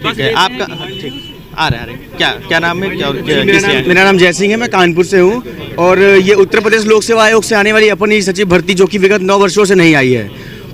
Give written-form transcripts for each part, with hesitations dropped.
ठीक है आपका ठीक आ रहे क्या क्या नाम है क्या मेरा नाम जय सिंह है, मैं कानपुर से हूँ। और ये उत्तर प्रदेश लोक सेवा आयोग से आने वाली अपनी सचिव भर्ती जो कि विगत 9 वर्षों से नहीं आई है,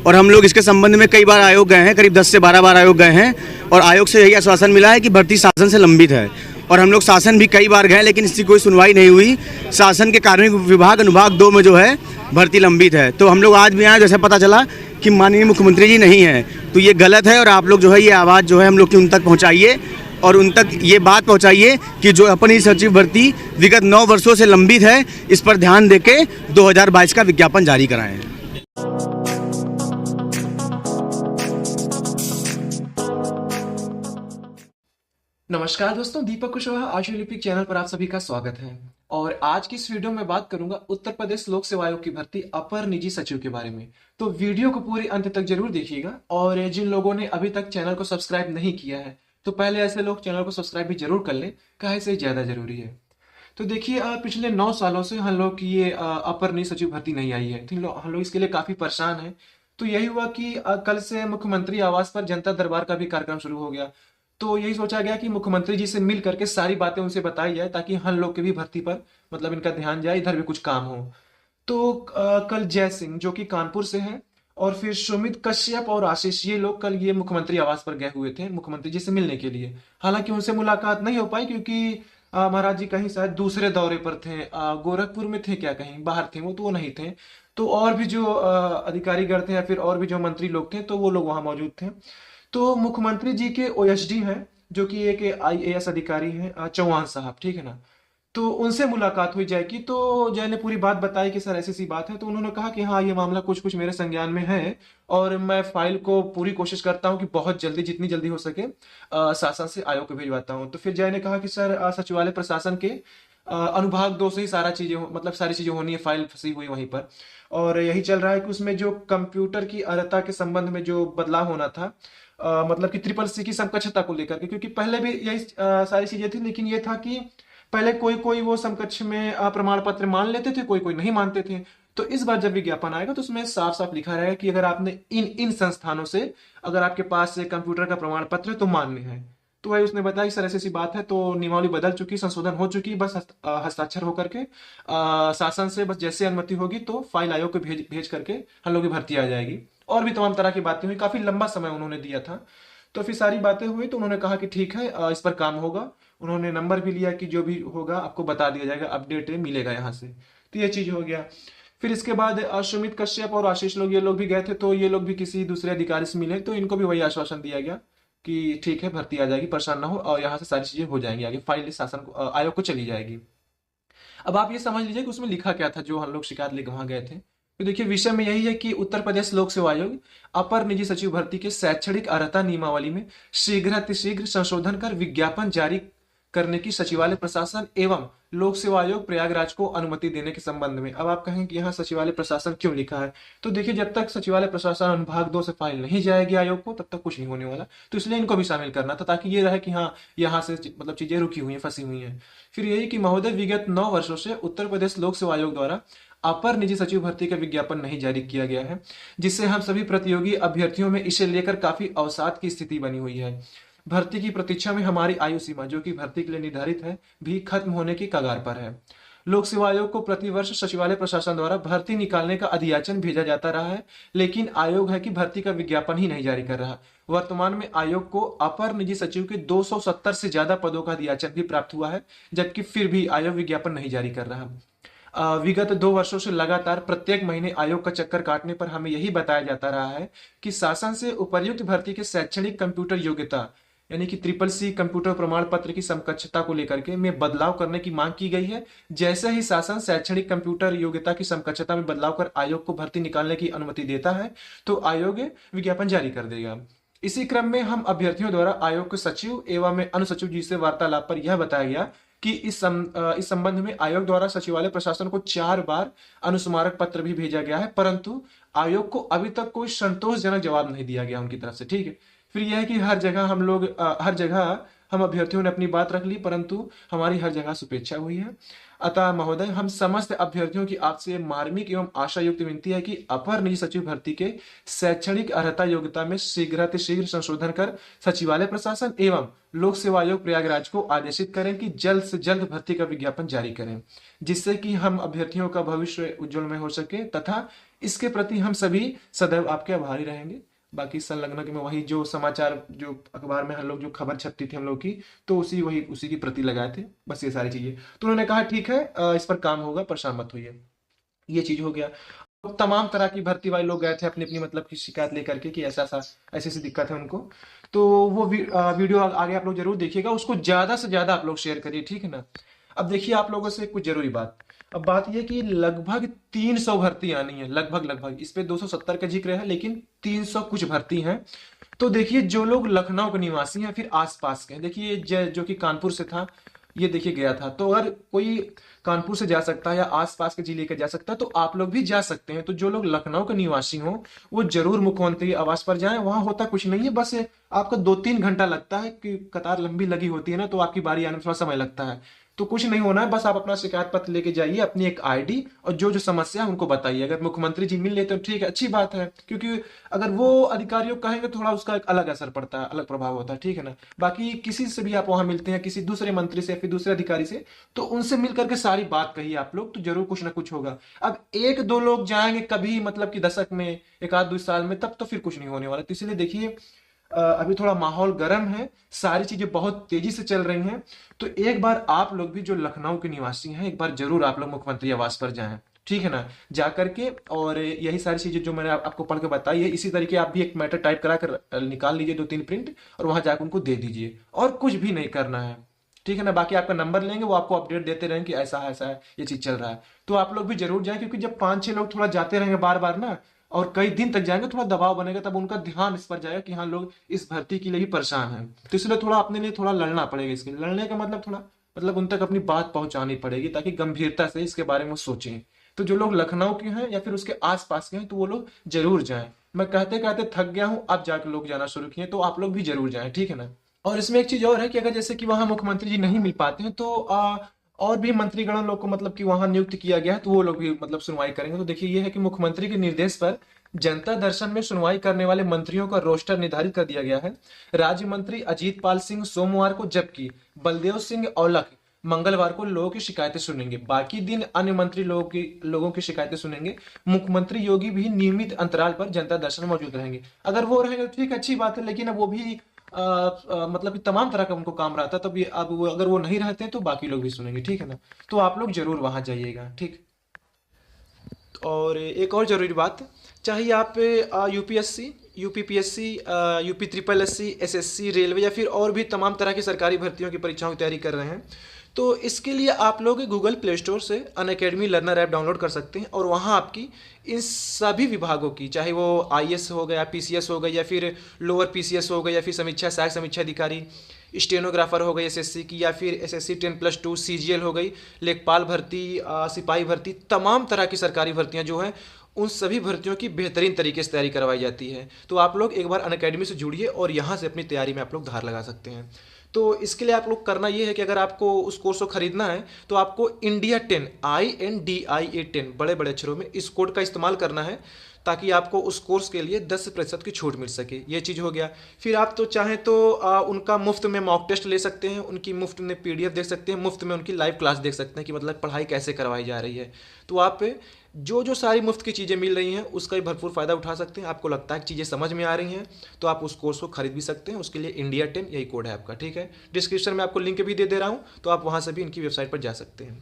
और हम लोग इसके संबंध में कई बार आयोग गए हैं, करीब 10 से 12 बार आयोग गए हैं, और आयोग से यही आश्वासन मिला है कि भर्ती शासन से लंबित है। और हम लोग शासन भी कई बार गए, लेकिन इसकी कोई सुनवाई नहीं हुई। शासन के कार्मिक विभाग अनुभाग 2 में जो है भर्ती लंबित है। तो हम लोग आज भी आए, जैसे पता चला कि माननीय मुख्यमंत्री जी नहीं है, तो ये गलत है। और आप लोग जो है ये आवाज़ जो है हम लोग की उन तक पहुँचाइए, और उन तक ये बात पहुंचाइए कि जो अपनी सचिव भर्ती विगत 9 वर्षों से लंबित है, इस पर ध्यान देके 2022 का विज्ञापन जारी कराएं। नमस्कार दोस्तों, दीपक कुशवाहा आशु ओलंपिक चैनल पर आप सभी का स्वागत है। और आज की इस वीडियो में बात करूंगा उत्तर प्रदेश लोक सेवा आयोग की भर्ती अपर निजी सचिव के बारे में। तो वीडियो को पूरी अंत तक जरूर देखिएगा। और जिन लोगों ने अभी तक चैनल को सब्सक्राइब नहीं किया है, तो पहले ऐसे लोग चैनल को सब्सक्राइब भी जरूर कर लें, काहे से ज्यादा जरूरी है। तो देखिए, पिछले 9 सालों से हम लोग की ये अपर निजी सचिव भर्ती नहीं आई है, तो हम लोग इसके लिए काफी परेशान हैं। तो यही हुआ कि कल से मुख्यमंत्री आवास पर जनता दरबार का भी कार्यक्रम शुरू हो गया। तो यही सोचा गया कि मुख्यमंत्री जी से मिल करके सारी बातें उनसे बताई जाए, ताकि हम लोग के भी भर्ती पर मतलब इनका ध्यान जाए, इधर भी कुछ काम हो। तो कल जय सिंह जो कि कानपुर से हैं, और फिर सुमित कश्यप और आशीष, ये लोग कल ये मुख्यमंत्री आवास पर गए हुए थे मुख्यमंत्री जी से मिलने के लिए। हालांकि उनसे मुलाकात नहीं हो पाई, क्योंकि महाराज जी कहीं शायद दूसरे दौरे पर थे, गोरखपुर में थे क्या, कहीं बाहर थे वो, तो वो नहीं थे। तो और भी जो अधिकारीगण थे या फिर और भी जो मंत्री लोग थे, तो वो लोग वहां मौजूद थे। तो मुख्यमंत्री जी के ओएसडी हैं, जो कि एक आईएएस अधिकारी हैं, चौहान साहब, ठीक है ना। तो उनसे मुलाकात हुई जय की। तो जय ने पूरी बात बताई कि सर ऐसी सी बात है। तो उन्होंने कहा कि हाँ, ये मामला कुछ कुछ मेरे संज्ञान में है, और मैं फाइल को पूरी कोशिश करता हूँ कि बहुत जल्दी, जितनी जल्दी हो सके शासन से आयोग को भिजवाता हूँ। तो फिर जय ने कहा कि सर सचिवालय प्रशासन के अनुभाग 2 से ही सारा चीजें मतलब सारी चीजें होनी है, फाइल फंसी हुई वहीं पर। और यही चल रहा है कि उसमें जो कंप्यूटर की अर्हता के संबंध में जो बदलाव होना था, मतलब कि ट्रिपल सी की समकक्षता को लेकर के, क्योंकि पहले भी यही सारी चीजें थी, लेकिन ये था कि पहले कोई कोई वो समकक्ष में प्रमाण पत्र मान लेते थे, कोई कोई नहीं मानते थे। तो इस बार जब विज्ञापन आएगा, तो उसमें साफ साफ लिखा रहेगा कि अगर आपने इन इन संस्थानों से, अगर आपके पास कंप्यूटर का प्रमाण पत्र है, तो मान्य है। तो वही उसने बताया कि सर ऐसी सी बात है। तो नियमावली बदल चुकी, संशोधन हो चुकी, बस हस्ताक्षर होकर के शासन से बस जैसे अनुमति होगी, तो फाइल आयोग को भेज भेज करके हम लोग की भर्ती आ जाएगी। और भी तमाम तरह की बातें हुई, काफी लंबा समय उन्होंने दिया था। तो फिर सारी बातें हुई, तो उन्होंने कहा कि ठीक है, इस पर काम होगा। उन्होंने नंबर भी लिया कि जो भी होगा आपको बता दिया जाएगा, अपडेट मिलेगा यहाँ से। तो ये चीज हो गया। फिर इसके बाद सुमित कश्यप और आशीष लोग, ये लोग भी गए थे। तो ये लोग भी किसी दूसरे अधिकारी से मिले, तो इनको भी वही आश्वासन दिया गया कि ठीक है, भर्ती आ जाएगी, परेशान ना हो, और यहाँ से सारी चीजें हो जाएंगी, आगे फाइल शासन को आयोग को चली जाएगी। अब आप ये समझ लीजिए कि उसमें लिखा क्या था, जो हम लोग शिकायत लेकर वहां गए थे। तो देखिए, विषय में यही है कि उत्तर प्रदेश लोक सेवा आयोग अपर निजी सचिव भर्ती के शैक्षणिक अर्हता नियमावली में शीघ्र संशोधन कर विज्ञापन जारी करने की सचिवालय प्रशासन एवं लोक सेवा आयोग प्रयागराज को अनुमति देने के संबंध में। अब आप कहेंगे कि यहाँ सचिवालय प्रशासन क्यों लिखा है? तो देखिए, जब तक सचिवालय प्रशासन अनुभाग 2 से फाइल नहीं जाएगी आयोग को, तब तक कुछ नहीं होने वाला। तो इसलिए इनको भी शामिल करना था, ताकि ये रहे कि हाँ, यहाँ से मतलब चीजें रुकी हुई हैं, फंसी हुई हैं। फिर यही कि महोदय, विगत 9 वर्षों से उत्तर प्रदेश लोक सेवा आयोग द्वारा अपर निजी सचिव भर्ती का विज्ञापन नहीं जारी किया गया है, जिससे हम सभी प्रतियोगी अभ्यर्थियों में इसे लेकर काफी अवसाद की स्थिति बनी हुई है। भर्ती की प्रतीक्षा में हमारी आयु सीमा, जो कि भर्ती के लिए निर्धारित है, भी खत्म होने की कगार पर है। लोक सेवा आयोग को प्रतिवर्ष सचिवालय प्रशासन द्वारा भर्ती निकालने का अधियाचन भेजा जाता रहा है, लेकिन आयोग है कि भर्ती का विज्ञापन ही नहीं जारी कर रहा। वर्तमान में आयोग को अपर निजी सचिव के 270 से ज्यादा पदों का अधियाचन भी प्राप्त हुआ है, जबकि फिर भी आयोग विज्ञापन नहीं जारी कर रहा। विगत 2 वर्षों से लगातार प्रत्येक महीने आयोग का चक्कर काटने पर हमें यही बताया जाता रहा है कि शासन से उपर्युक्त भर्ती के शैक्षणिक कंप्यूटर योग्यता, यानी कि ट्रिपल सी कंप्यूटर प्रमाण पत्र की समकक्षता को लेकर के में बदलाव करने की मांग की गई है। जैसे ही शासन शैक्षणिक कंप्यूटर योग्यता की समकक्षता में बदलाव कर आयोग को भर्ती निकालने की अनुमति देता है, तो आयोग विज्ञापन जारी कर देगा। इसी क्रम में हम अभ्यर्थियों द्वारा आयोग के सचिव एवं अनुसचिव जी से वार्तालाप पर यह बताया गया कि इस संबंध में आयोग द्वारा सचिवालय प्रशासन को 4 बार अनुस्मारक पत्र भी भेजा गया है, परंतु आयोग को अभी तक कोई संतोषजनक जवाब नहीं दिया गया उनकी तरफ से। ठीक है। फिर यह है कि हर जगह हम अभ्यर्थियों ने अपनी बात रख ली, परंतु हमारी हर जगह सुपेक्षा हुई है। अतः महोदय, हम समस्त अभ्यर्थियों की आपसे मार्मिक एवं आशायुक्त विनती है कि अपर निजी सचिव भर्ती के शैक्षणिक अर्हता योग्यता में शीघ्र संशोधन कर सचिवालय प्रशासन एवं लोक सेवा आयोग प्रयागराज को आदेशित करें कि जल्द से जल्द भर्ती का विज्ञापन जारी करें, जिससे कि हम अभ्यर्थियों का भविष्य उज्जवल में हो सके, तथा इसके प्रति हम सभी सदैव आपके आभारी रहेंगे। बाकी संलग्न में वही जो समाचार, जो अखबार में हम लोग जो खबर छपती थी हम लोग की, तो उसी की प्रति लगाए थे, बस ये सारी चीजें। तो उन्होंने कहा ठीक है, इस पर काम होगा, परेशान मत होइए। ये चीज हो गया। तमाम तरह की भर्ती वाले लोग गए थे अपनी अपनी मतलब की शिकायत लेकर के कि ऐसी दिक्कत है उनको। तो वो वीडियो आगे आप लोग जरूर देखिएगा, उसको ज्यादा से ज्यादा आप लोग शेयर करिए, ठीक है ना। अब देखिए आप लोगों से कुछ जरूरी बात। अब बात यह कि लगभग 300 भर्ती आनी है, लगभग इस पे 270 का जिक्र है, लेकिन 300 कुछ भर्ती हैं। तो देखिए जो लोग लखनऊ के निवासी हैं, फिर आसपास के, देखिए जो कि कानपुर से था, ये देखिए गया था। तो अगर कोई कानपुर से जा सकता है या आसपास के जिले का जा सकता है, तो आप लोग भी जा सकते हैं। तो जो लोग लखनऊ के निवासी हों, वो जरूर मुख्यमंत्री आवास पर जाएं। वहां होता कुछ नहीं है, बस आपका 2-3 घंटा लगता है, कि कतार लंबी लगी होती है ना, तो आपकी बारी आने में थोड़ा समय लगता है। तो कुछ नहीं होना है, बस आप अपना शिकायत पत्र लेके जाइए, अपनी एक आईडी, और जो जो समस्या है उनको बताइए। अगर मुख्यमंत्री जी मिल लेते तो ठीक है, अच्छी बात है, क्योंकि अगर वो अधिकारियों को कहेंगे थोड़ा उसका एक अलग असर पड़ता है, अलग प्रभाव होता है, ठीक है ना। बाकी किसी से भी आप वहां मिलते हैं, किसी दूसरे मंत्री से, फिर दूसरे अधिकारी से, तो उनसे मिल करके सारी बात कहिए आप लोग, तो जरूर कुछ ना कुछ होगा। अब 1-2 लोग जाएंगे कभी, मतलब कि दशक में, 1-2 साल में, तब तो फिर कुछ नहीं होने वाला। तो इसलिए देखिए अभी थोड़ा माहौल गर्म है, सारी चीजें बहुत तेजी से चल रही हैं। तो एक बार आप लोग भी जो लखनऊ के निवासी हैं, एक बार जरूर आप लोग मुख्यमंत्री आवास पर जाएं, ठीक है ना, जा करके। और यही सारी चीजें जो मैंने आपको पढ़ के बताई है, इसी तरीके आप भी एक मैटर टाइप करा कर निकाल लीजिए 2-3 प्रिंट, और वहां जाकर उनको दे दीजिए, और कुछ भी नहीं करना है, ठीक है ना। बाकी आपका नंबर लेंगे, वो आपको अपडेट देते रहेंगे कि ऐसा है ये चीज चल रहा है। तो आप लोग भी जरूर जाएं, क्योंकि जब 5-6 लोग थोड़ा जाते रहेंगे बार बार ना, और कई दिन तक जाएंगे, थोड़ा दबाव बनेगा, तब उनका ध्यान इस पर जाएगा कि हाँ, लोग इस भर्ती के लिए भी परेशान हैं। तो इसलिए थोड़ा अपने लिए थोड़ा लड़ना पड़ेगा। इसके लड़ने का मतलब थोड़ा उन तक अपनी बात पहुंचानी पड़ेगी, ताकि गंभीरता से इसके बारे में सोचें। तो जो लोग लखनऊ के हैं या फिर उसके आसपास के हैं, तो वो लोग जरूर जाएं। मैं कहते कहते थक गया हूं, अब जाकर लोग जाना शुरू किए, तो आप लोग भी जरूर जाएं, ठीक है ना। और इसमें एक चीज और है कि अगर जैसे कि वहां मुख्यमंत्री जी नहीं मिल पाते हैं, तो और भी मंत्रीगणों लोग को मतलब कि वहां नियुक्त किया गया है, तो वो लोग भी मतलब सुनवाई करेंगे। तो देखिए ये है कि मुख्यमंत्री के निर्देश पर जनता दर्शन में सुनवाई करने वाले मंत्रियों का रोस्टर निर्धारित कर दिया गया है। राज्य मंत्री अजीत पाल सिंह सोमवार को, जबकि बलदेव सिंह औलख मंगलवार को लोगों की शिकायतें सुनेंगे। बाकी दिन अन्य मंत्री लोगों की शिकायतें सुनेंगे। मुख्यमंत्री योगी भी नियमित अंतराल पर जनता दर्शन में मौजूद रहेंगे। अगर वो रहेंगे तो ठीक, अच्छी बात है, लेकिन अब वो भी मतलब कि तमाम तरह का उनको काम रहता है, तब अब अगर वो नहीं रहते हैं तो बाकी लोग भी सुनेंगे, ठीक है ना। तो आप लोग जरूर वहां जाइएगा, ठीक। और एक और जरूरी बात, चाहे आप UPSC, UPPSC, UP triple SC, SSC, railway या फिर और भी तमाम तरह की सरकारी भर्तियों की परीक्षाओं की तैयारी कर रहे हैं, तो इसके लिए आप लोग गूगल प्ले स्टोर से अनअकैडमी लर्नर ऐप डाउनलोड कर सकते हैं। और वहाँ आपकी इन सभी विभागों की, चाहे वो आईएएस हो गया, पीसीएस हो गया, या फिर लोअर पीसीएस हो गया, या फिर सहायक समीक्षा अधिकारी, स्टेनोग्राफर हो गई एसएससी की, या फिर एसएससी 10+2, सीजीएल हो गई, लेखपाल भर्ती, सिपाही भर्ती, तमाम तरह की सरकारी भर्तियां जो हैं, उन सभी भर्तियों की बेहतरीन तरीके से तैयारी करवाई जाती है। तो आप लोग एक बार अनअकैडमी से जुड़िए और यहाँ से अपनी तैयारी में आप लोग धार लगा सकते हैं। तो इसके लिए आप लोग करना ये है कि अगर आपको उस कोर्स को खरीदना है, तो आपको इंडिया 10, INDIA 10 बड़े बड़े अक्षरों में इस कोड का इस्तेमाल करना है, ताकि आपको उस कोर्स के लिए 10% की छूट मिल सके। ये चीज़ हो गया। फिर आप तो चाहें तो उनका मुफ्त में मॉक टेस्ट ले सकते हैं, उनकी मुफ्त में PDF देख सकते हैं, मुफ्त में उनकी लाइव क्लास देख सकते हैं कि मतलब पढ़ाई कैसे करवाई जा रही है। तो आप जो सारी मुफ्त की चीज़ें मिल रही हैं उसका भी भरपूर फ़ायदा उठा सकते हैं। आपको लगता है कि चीज़ें समझ में आ रही हैं, तो आप उस कोर्स को खरीद भी सकते हैं। उसके लिए इंडिया 10 यही कोड है आपका, ठीक है। डिस्क्रिप्शन में आपको लिंक भी दे रहा हूँ, तो आप वहाँ से भी इनकी वेबसाइट पर जा सकते हैं।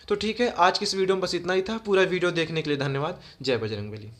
तो ठीक है, आज की इस वीडियो में बस इतना ही था। पूरा वीडियो देखने के लिए धन्यवाद। जय बजरंगबली।